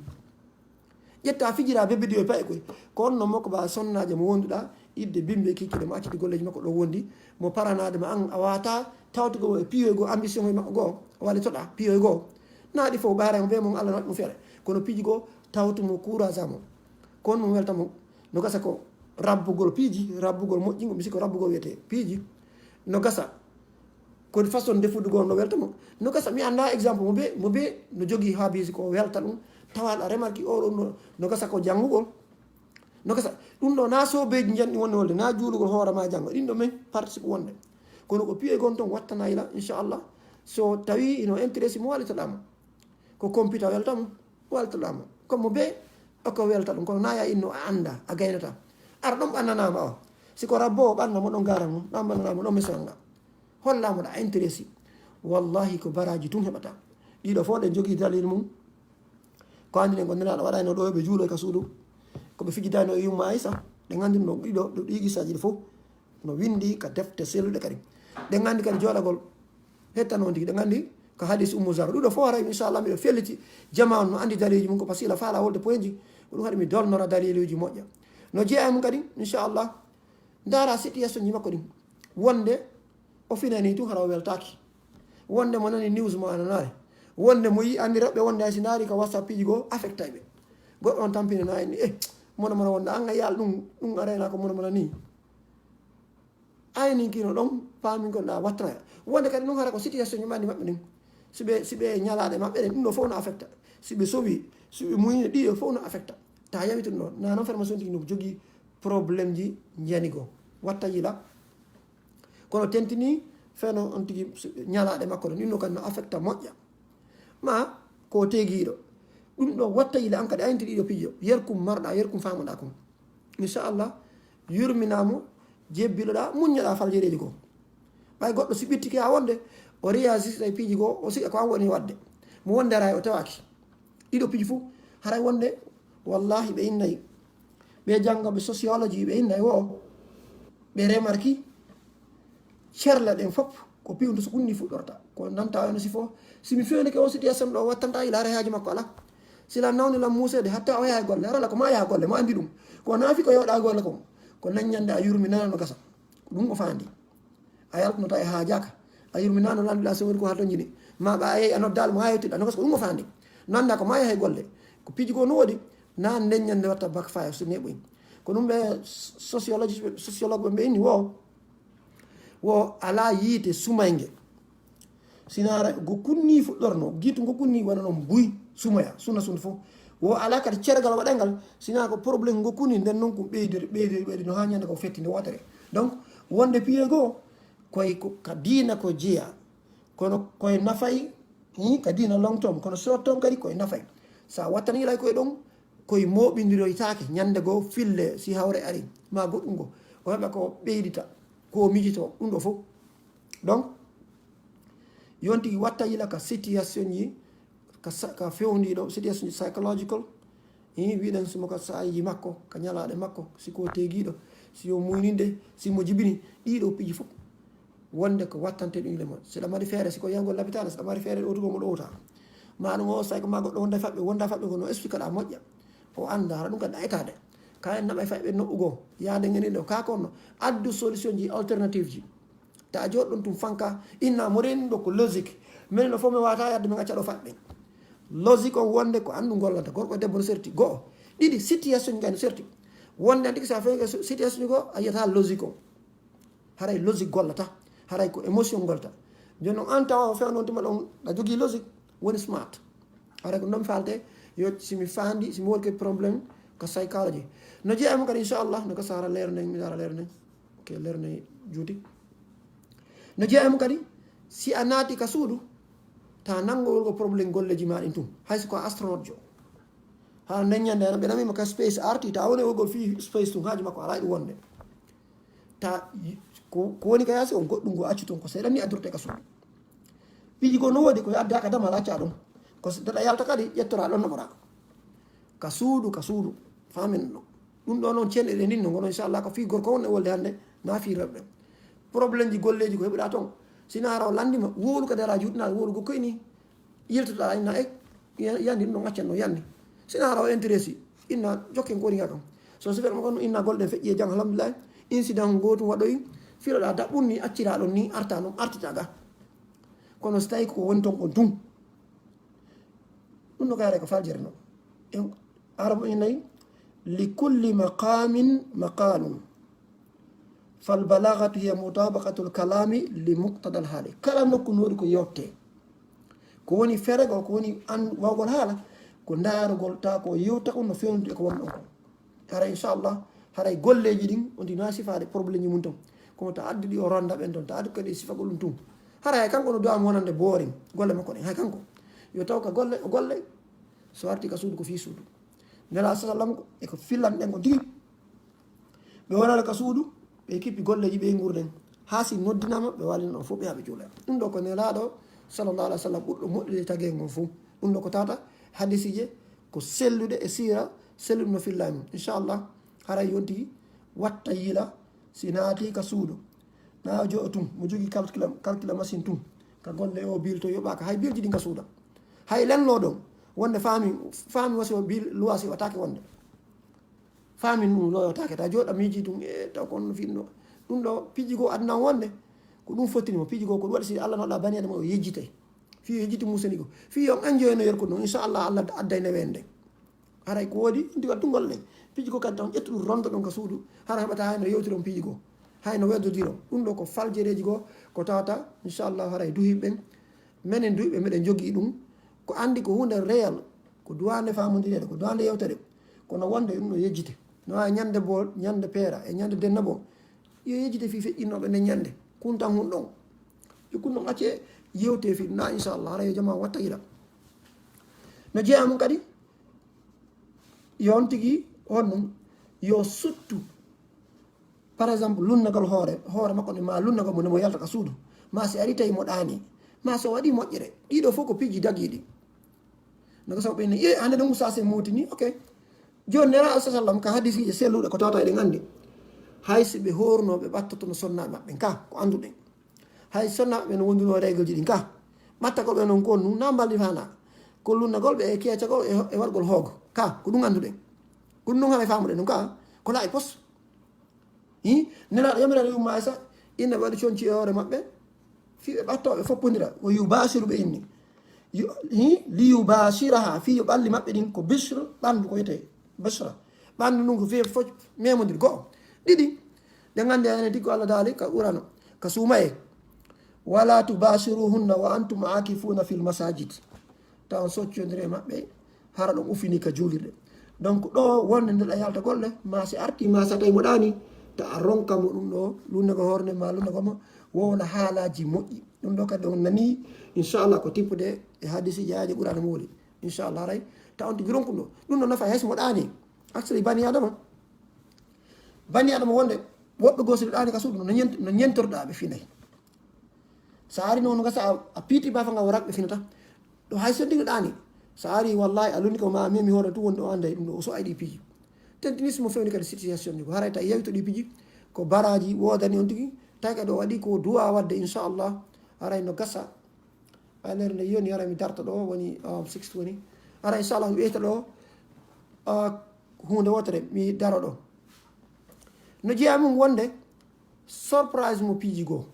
ƴetta fijira bebbidi e payi koy kono makko ba sonnaje mo wonduɗa idde bimbe kikkiɗe mo accide golleji makko ɗo wondi mo paranade ma an a wata tawtugo e piyoy goo ambition e makko goo wallitoɗa piyoy goo naaɗi fof ɓaremo be mon allah waɗi mo feere kono piiji goo tawtumo courage amo kono ɗum weltamo no gasa ko rabbugol piiji rabbugol moƴƴingo mi sikko rabbugol wiyete piiji no gasa ko façon defude goo no welta mo no gasa mi anda exemple mo be no jogii haabisi ko welta ɗum tawaɗa remarque o ɗum no gasa ko janngugol no gasa ɗum ɗo na sobeji janɗi wonde wolde na juulugol hoorema janngo ɗin ɗo men participe wonde kono ko piye gon toon wattanayla inchallah so tawi ino intéressé mo walitoɗamo ko computa weltamo waltoɗamo comme mo be oko welta ɗum kono naya inno a anda a gaynata ara ɗon ɓannanama o siko rabbo o ɓanna mo ɗon gara mum ɗon ɓannanama ɗon misonga hollamo ɗa intéressé wallahi ko baraji tun heɓata ɗiɗo fo ɗen jogui dalil mum ko andine gondinaɗo waɗayno ɗo ɓe juulo ka suudu koɓe fijidano e yumma aysa ɗe gandino ɗiɗo ɗo ɗigisaji ɗi fof no windi ka defte selluɗe kadi ɗe gandi kadi joɗagol hettano tigui ɗe gandi ko hadis ummu zar ɗuɗo fof haray inchallah miɗo felliti jamanu no andi dalilji mum ko pasila faala wolde pointji ko ɗum haɗi mi dolnora daliluji moƴƴa no jeeya mum kadi inchallah dara situation ji makko ɗin wonde o finani tun hara o weltaki wonde mo nani news mo ananare wonde mo yi andi rewɓe wonde hay si daari ka whatsapp piji goo affecta ɓe goɗɗo on tampini na enni mono mona wonde anga yaal ɗum arena ko mono mona ni ayni kino ɗon paami gonɗa wattanaya wonde kadi ɗum hara ko situation ji mandi maɓɓe ɗin siɓe ñalaɗe maɓɓe ɗen ɗum ɗo fof no affecta siɓe sowi siɓe muyine ɗiɗo fof no affecta ta yawitude noon na noon formation tigi no jogui probléme ji janigo watta yila kono tentini feno on tigi ñalaɗe makko ɗon ɗinno kadi no affecta moƴƴa ma ko tegiɗo ɗum ɗo watta yila an kadi ayinti ɗiɗo pijo yerkum marɗa yerkum famoɗa kom inchallah yurminamo jebbiloɗa muññoɗa faljereji ko ɓay goɗɗo si ɓittiki ha wonde o réagiste e piiji goo o siga ko an woni wadde mo wonde haray o tawaki ɗiɗo piiji fo haray wonde wallahi ɓe innayi ɓe janggoɓe sociologie ɓe innayi wo ɓe remarqui cerle ɗen fof ko piwndu so kunni fuɗɗorta ko nanta ono si fof simi fewnike o situation ɗo wattanta ila haray haji makko ala sila nawnilam musede hatta o yaha golle harala ko ma yaha golle mo andi ɗum ko naafi ko yewɗa golle kom ko naññande a yurminano gasa ɗum o fandi a yaltnota e haajaka a yurminano landuɗa so woni ko hato jiɗi ma ɓa yeyi a noddal mo ha yettiɗa no gasa ko ɗum o fandi nanda ko ma yaha golle ko piiji ko no woɗi na ndeññande watta bak faya so neɓoyi ko ɗum ɓe sociologue ɓe inni wo ala yiite sumayge sinara go kunni fuɗɗorno guitu go kunni wona noon buy sumaya suna fof wo ala kadi cergal waɗengal sina ko probléme go kunni nden noon ko ɓeydi no ha ñande ko fetti nde wotere donc wonde piye goo koye ka diina ko jeeya kono koye nafay ka diina long terme kono short terme kadi koye nafay sa wattanilay koye ɗon koye moɓidiroytake ñande goo fille si hawre ari ma goɗɗum go o heɓa ko ɓeydita ko mijito ɗum ɗo fof donc yonti watta yila ka situation ji ka fewniɗo situation ji psychological wiɗen simo ka sayiji makko ka ñalaɗe makko siko tegiɗo siyo muyninde simo jibini ɗiɗo piiji fof wonde ko wattante ɗum ile mon seɗa mari feere siko yangol labitane seɗa mari feere ɗotugo mo ɗowta ma ɗum o sayko ma goɗɗo wonda faɓɓe ko no explique ɗa moƴƴa o anda hara ɗum kadi ɗa etade ka en naɓa faɓɓe noɓɓugo yaade ngeniɗo ka konno addu solution ji alternative ji ta joɗɗon tum fanka inna mo reni ɗo ko logique min ɗo fof mi wata yadde mi gacca ɗo faɓɓe logique on wonde ko andu gollanta gorko debbo no serti goho ɗiɗi situation gay no serti wonde an tigi sa fewi situation go a yiyata logique o haray logique gollata haray ko émotion golta joni noon an tawa o fewno tima ɗon a jogui logique woni smart haray ko ɗon falte yo simi fandi simi woni ke probléme ko psychologie no jeeyamo kadi inchallah no gasa hara leer nden mi ara leer nden ke leer nde juuti no jeeyamo kadi si a naati ka suudu ta nangowolgo probléme golleji ma ɗin tum hayso ko astronaute jo ha ndeññande ɓe namima ka space arti ta woni wolgol fi space tum haji makko ala ɗum wonde ta ko woni ka yaasi on goɗɗum go accu toon ko seeɗa ni addorte ka suudu piiji go no woodi ko addaka damal acca ɗum ko daɗa yalta kadi ƴettora ɗon nomora ka suudu famin ɗo ɗum ɗo noon ceerɗe ɗe ndin no gono inchallah ko fi gorko wonne wolde hannde na fi rewɓe probléme ji golleji ko heɓuɗa toon sina ara o landima wolu kadi ala juuɗinaɗo wolu gokkoy ni yiltoɗa inna yandi ɗum ɗon accanno yandi sina ara o intéressé inna jokken ko woni ga kam so feere mo kono inna golɗen feƴƴi e jang alhamdulillah incident gotum waɗoyi filoɗa daɓɓum ni accira ɗon ni arta ɗum artita ga kono so tawi ko woni toon on tum ɗum ɗo kayre ko faljere noon arabo innayi likulli maqamin maqalum falbalagatu hiya mutabaqatu lkalami li muqtada l haali kala nokku noɗi ko yewte ko woni feregol ko woni wawgol haala ko darugol ta ko yewta on no fewnude ko wonɗon ko hara inchallah haray golleji ɗin onti na sifade probléme ji mum ton kono ta addi ɗi o ronda ɓen toon ta addi kadi sifagol ɗum tum hara hay kanko no duwama wonande booring golle makko ɗen hay kanko yo taw ka golle o golle so warti ka suudu ko fi suudu nela sallam eko fillan ɗen ko tigi ɓe wonade ka suudu ɓe kippi golleji ɓe gurɗen ha si noddinama ɓe walino ɗon fof ɓe haɓe juula ɗum ɗo ko nelaɗo sallallah alih w sallam ɓurɗo moƴƴude tagel ngol fof ɗum ɗo ko tata hadisije ko sellude e sira sellude no filla mum inchallah haray yonti watta yila si naati ka suudu na jo tum mo jogui calcula machine tum ka golle o bil to yoɓaka hay bilji ɗi ka suuda hay lenno ɗon wonde faami wasi o bil luwasi watake wonde faami ɗum loyotake ta joɗa miji tum e taw ko onno finno ɗum ɗo piiji goo adnan wonde ko ɗum fottinimo piiji goo ko ɗum waɗi si allah noɗa bani adama o yejjitay fi yejjiti musani ko fi on anjoyno yerko ɗum inchallah allah addayne wende haray ko woodi ndigal dungol ɗen piiji goo kadi tan ƴettu ɗum ronda ɗon ka suudu hara heɓata hayno yewtiron piiji goo hayno weddodiron ɗum ɗo ko faljereji goo ko tawata inchallah haray duhiɓɓen minen duhiɓe meɗen jogui ɗum ko andi ko hunde réel ko duwande famodirede ko duwande yewtere kono wonde ɗum ɗo yejjite no wawi ñande bol ñande peera e ñande denna bo yo yejjite fi feƴƴinnoɓe nde ñande kuntan hun ɗon yo kun ɗon acce yewte fi na inchallah hara yo jama watta ila no jeeya mum kadi yon tigui on ɗum yo suttu par exemple lunnagal hoore makko ne ma lunnagal mum nemo yalta ka suudu ma si ari tawi mo ɗaani ma so waɗi moƴƴere ɗiɗo fof ko piiji dagiɗi no gasaw ɓenne hande ɗum Oustaz mawtini ok joni nera sallam ka hadisije selluɗe ko tawata eɗen andi hay si ɓe hornoɓe ɓattoto no sonnaɓe maɓɓe ka ko anduɗen hay sonnaɓe no wonduno règle ji ɗin ka ɓattakoɓe noon kon nu na mballi fana ko lunnagol ɓe e keecagol e waɗgol hoogo ka ko ɗum anduɗen ko ɗum ɗum haɓe famuɗen ɗum ka ko laaɓi pos nelaɗo yamiraɗo yumma sa inne ɓe waɗi conci e hoore maɓɓe fi ɓe ɓattoɓe foppodira o yubasiru ɓe inni li yubasiraha fi yo ɓalli maɓɓe ɗin ko bisre ɓandu ko wiyete basra ɓandu ɗum ko fi fof memodir goho ɗiɗi ɗe gandi ene tiggo allah daali ka ɓurano ka suumaye wala tubasiruhunna wa antum akifuna fil masajid taw soccodire maɓɓe hara ɗon ufini ka juulirɗe donc ɗo wonde ndeɗa yalta golle ma si arti ma sa tawi mo ɗani ta a ronkamo ɗum ɗo lunnago hoornde ma lunnagoma wowna haalaji moƴƴi ɗum ɗo kadi on nani inchallah ko tippude e hadisiji aji ɓurano mooli inchallah ray ta on tigi ronkum ɗo ɗum ɗo nafa hayso mo ɗani actually bani adama wonde woɓɓe goo so ɗani ka suudu no ñentorɗa ɓe finayi sa ari noon gasa a piiti bafa nga warak ɓe finata ɗo hay so ndiga ɗani sa ari wallahi a lundi ko ma memi hoore tu wonde o anday ɗum ɗo so ay ɗi piiji tentinissimo fewni kadi situation ji ko haray ta yewito ɗi piiji ko baraji wodani on tigi tawi kadi o waɗi ko duwa wadde inchallah haray no gasa alere nde yoni haray mi darta ɗo woni 6 woni haray inchallah mi ɓeyta ɗo hunde wotere mi daro ɗo no jeeya mum wonde surprise mo piiji goo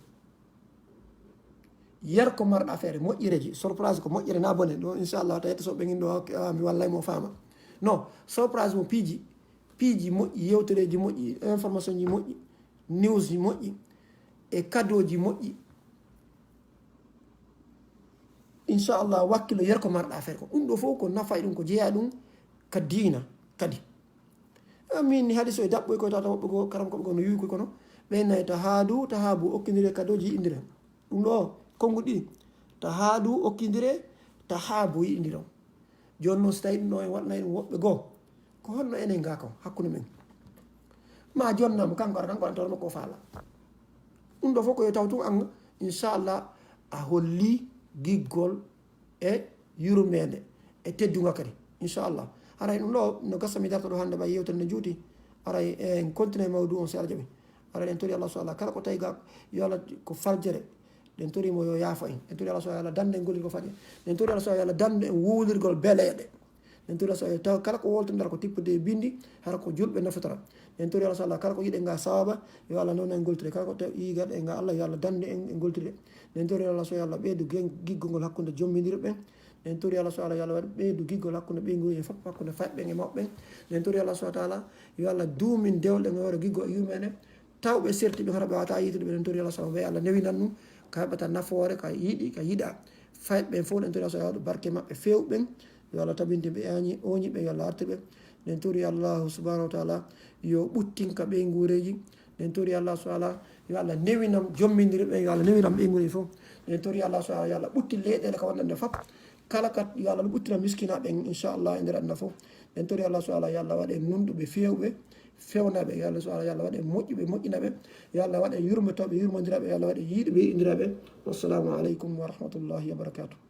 yer ko marɗa affaire moƴƴireji surprise ko moƴƴere na bone ɗo inchallah tawete so ɓegin ɗo mi wallay mo fama non surprise mo piiji moƴƴi yewtereji moƴƴi information ji moƴƴi news ji moƴƴi e cadeau ji moƴƴi inchallah wakkilo yer ko marɗa affaire ko ɗum ɗo fof ko nafay ɗum ko jeeya ɗum ka diina kadi min ni haadi so e daɓɓoy koye tawta woɓɓe goo karam koɓe goo no yuwi kono ɓennayi tahabu okkidire cadeau ji yiɗidire ɗum ɗo konngol ɗiɗi tahaadu okkidire tahabu yiɗidiron joni noon so tawi ɗum ɗo en waɗnayi ɗum woɓɓe goo ko honno enen ga kam hakkude men ma jonnama kanko ara kanko waɗa tawno ko faala ɗum ɗo fof koye taw tun an inchallah a holli giggol e yurmede e tedduga kadi inchallah haray ɗum ɗo no gasa mi darta ɗo hannde ɓay yewtere nde juuti aray en continue mawdu on si Allah jaɓi aray ɗen tori allah subahana kala ko tawi ga yo allah ko farjere ɗen torimo yo yaafo en tori allah subahana dande en gollirgo faƴe ɗen tori allah subahana dande en wuulirgol beleɗe ɗen tori allah subahana taw kala ko woltodara ko tippude e bindi hara ko julɓe nafotora ɗen tori allah subahana kala ko yiɗen ga sawaba yo allah noon en goltire kala ko tawi yigaɗe en ga allah yo allah dande en goltire ɗen tori allah subahana ɓeydu giggol ngol hakkude jommidirɓe en tori Allah subhanahu wa ta'ala waɗi ɓeydu giggol hakkude ɓeygu e fof hakkude faɓɓen e moɓɓen en tori Allah subhanahu wa ta'ala yo Allah duumin dewɗe e wara giggo e yumene tawɓe serti ɓe hara ɓe wata yitude ɓe en tori Allah subhanahu wa ta'ala Allah newinan ɗum ka heɓata nafoore ka yiiɗi ka yiɗa fayɓɓen fof en tori Allah subhanahu wa ta'ala barke maɓɓe fewɓen yo Allah tabinti ɓe oñi ɓe yo Allah arti ɓe en tori Allah subhanahu wa ta'ala yo ɓuttinka ɓeygureji en tori Allah subhanahu wa ta'ala yo Allah newinam jommidiri ɓe yo Allah newinam ɓeygureji fof en tori Allah subhanahu wa ta'ala yo Allah ɓutti leyɗele ka wonɗande fof kala kat yo Allah no ɓuttina miskinaɓe inchallah e nder aduna fof en tori Allah subhanahu wa ta'ala yo Allah waɗe nunɗuɓe fewɓe fewnaɓe yo Allah subhanahu wa ta'ala yo Allah waɗe moƴƴuɓe moƴƴinaɓe yo Allah waɗe yurmetoɓe yurmodiraɓe yo Allah waɗe yiiɗiɓe yiɗidiraɓe wassalamu aleykum wa rahmatullahi wa barakatuh